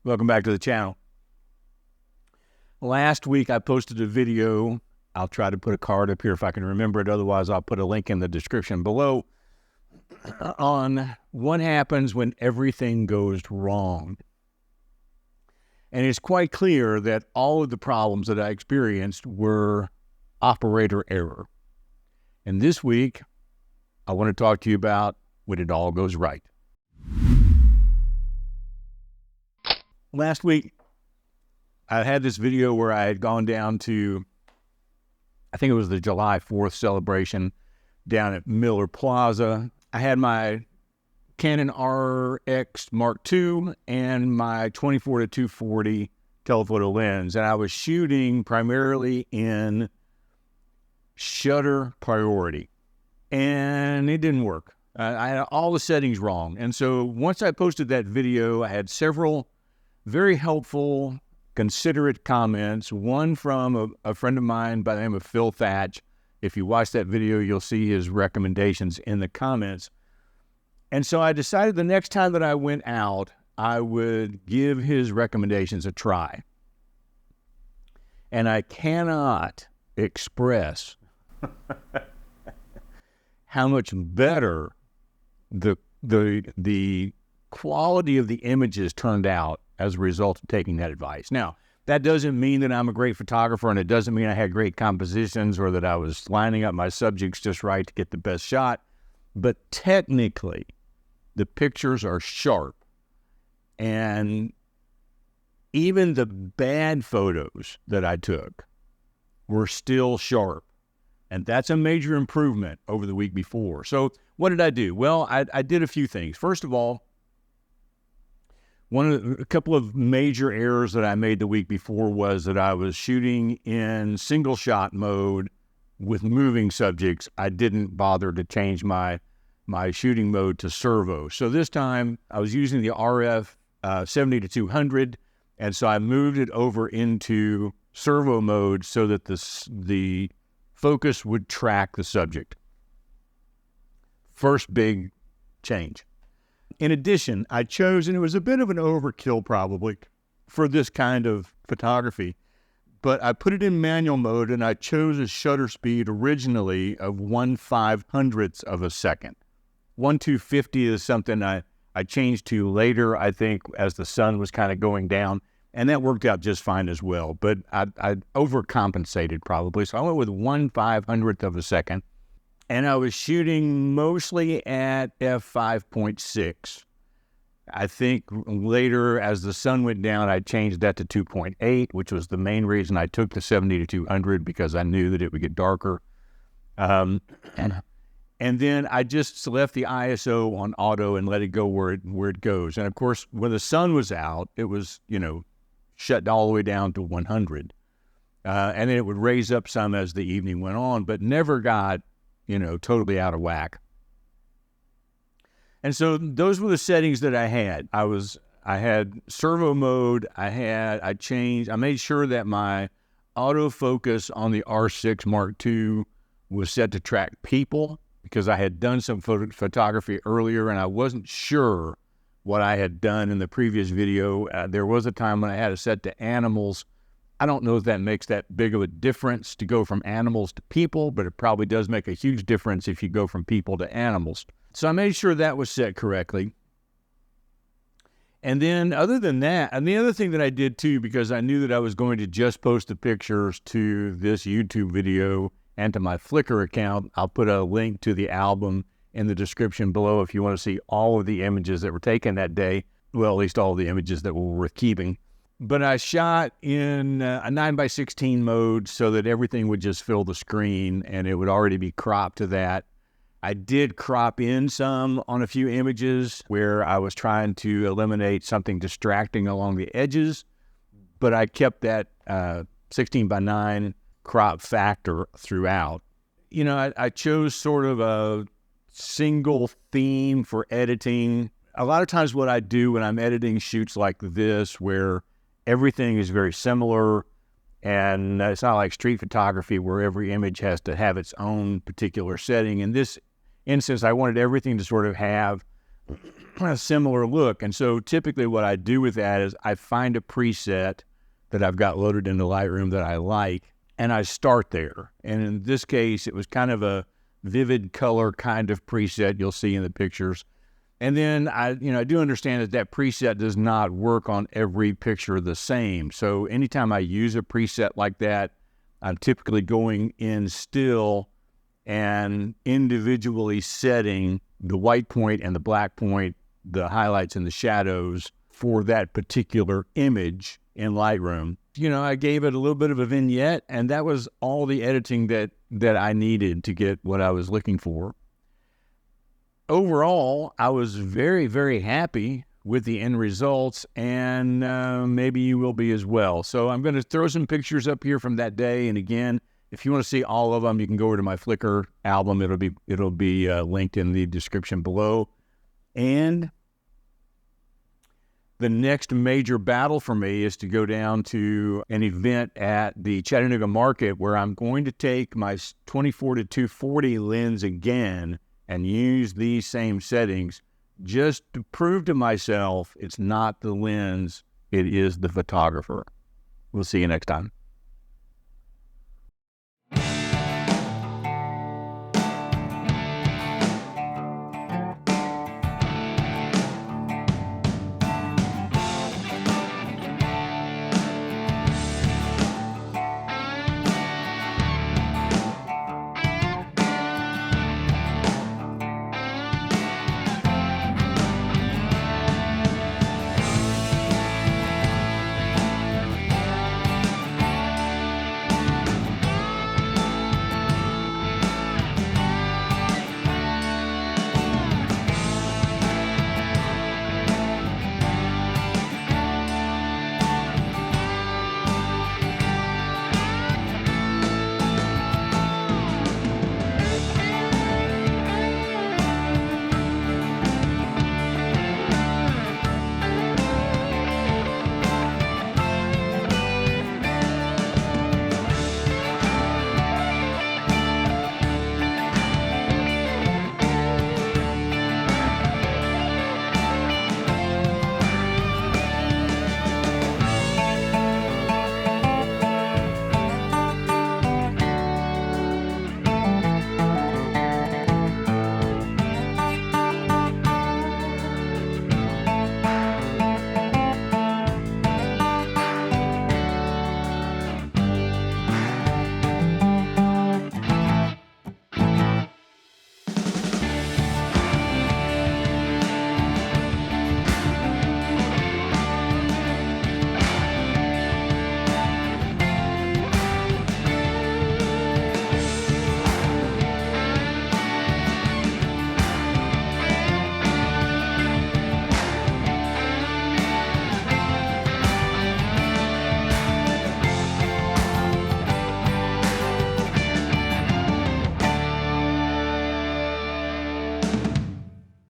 Welcome back to the channel. Last week I posted a video. I'll try to put a card up here if I can remember it. Otherwise, I'll put a link in the description below on what happens when everything goes wrong. And it's quite clear that all of the problems that I experienced were operator error. And this week, I want to talk to you about when it all goes right. Last week, I had this video where I had gone down to, I think it was the July 4th celebration down at Miller Plaza. I had my Canon RX Mark II and my 24-240 telephoto lens, and I was shooting primarily in shutter priority, and it didn't work. I had all the settings wrong, and so once I posted that video, I had several very helpful, considerate comments, one from a friend of mine by the name of Phil Thatch. If you watch that video, you'll see his recommendations in the comments. And so I decided the next time that I went out, I would give his recommendations a try. And I cannot express how much better the quality of the images turned out as a result of taking that advice. Now, that doesn't mean that I'm a great photographer, and it doesn't mean I had great compositions or that I was lining up my subjects just right to get the best shot. But technically, the pictures are sharp. And even the bad photos that I took were still sharp. And that's a major improvement over the week before. So what did I do? Well, I did a few things. First of all, a couple of major errors that I made the week before was that I was shooting in single shot mode with moving subjects. I didn't bother to change my shooting mode to servo. So this time I was using the RF 70-200, and so I moved it over into servo mode so that the focus would track the subject. First big change. In addition, I chose, and it was a bit of an overkill probably for this kind of photography, but I put it in manual mode and I chose a shutter speed originally of 1/500th of a second. 1/250 is something I changed to later, I think, as the sun was kind of going down, and that worked out just fine as well, but I overcompensated probably, so I went with 1/500th of a second. And I was shooting mostly at f5.6. I think later, as the sun went down, I changed that to 2.8, which was the main reason I took the 70-200, because I knew that it would get darker. And then I just left the ISO on auto and let it go where it goes. And of course, when the sun was out, it was, shut all the way down to 100. And then it would raise up some as the evening went on, but never got totally out of whack. And so those were the settings that I had. I had servo mode. I made sure that my autofocus on the R6 Mark II was set to track people, because I had done some photography earlier and I wasn't sure what I had done in the previous video. There was a time when I had it set to animals. I don't know if that makes that big of a difference to go from animals to people, but it probably does make a huge difference if you go from people to animals. So I made sure that was set correctly. And then other than that, and the other thing that I did too, because I knew that I was going to just post the pictures to this YouTube video and to my Flickr account, I'll put a link to the album in the description below if you want to see all of the images that were taken that day. Well, at least all of the images that were worth keeping. But I shot in a 9:16 mode so that everything would just fill the screen and it would already be cropped to that. I did crop in some on a few images where I was trying to eliminate something distracting along the edges, but I kept that 16:9 crop factor throughout. I chose sort of a single theme for editing. A lot of times what I do when I'm editing shoots like this, where everything is very similar, and it's not like street photography where every image has to have its own particular setting. In this instance, I wanted everything to sort of have a similar look. And so typically what I do with that is I find a preset that I've got loaded into Lightroom that I like, and I start there. And in this case, it was kind of a vivid color kind of preset you'll see in the pictures. And then I do understand that preset does not work on every picture the same. So anytime I use a preset like that, I'm typically going in still and individually setting the white point and the black point, the highlights and the shadows for that particular image in Lightroom. I gave it a little bit of a vignette, and that was all the editing that I needed to get what I was looking for. Overall, I was very, very happy with the end results, and maybe you will be as well. So I'm going to throw some pictures up here from that day. And again, if you want to see all of them, you can go over to my Flickr album. It'll be linked in the description below. And the next major battle for me is to go down to an event at the Chattanooga Market where I'm going to take my 24-240 lens again and use these same settings just to prove to myself it's not the lens, it is the photographer. We'll see you next time.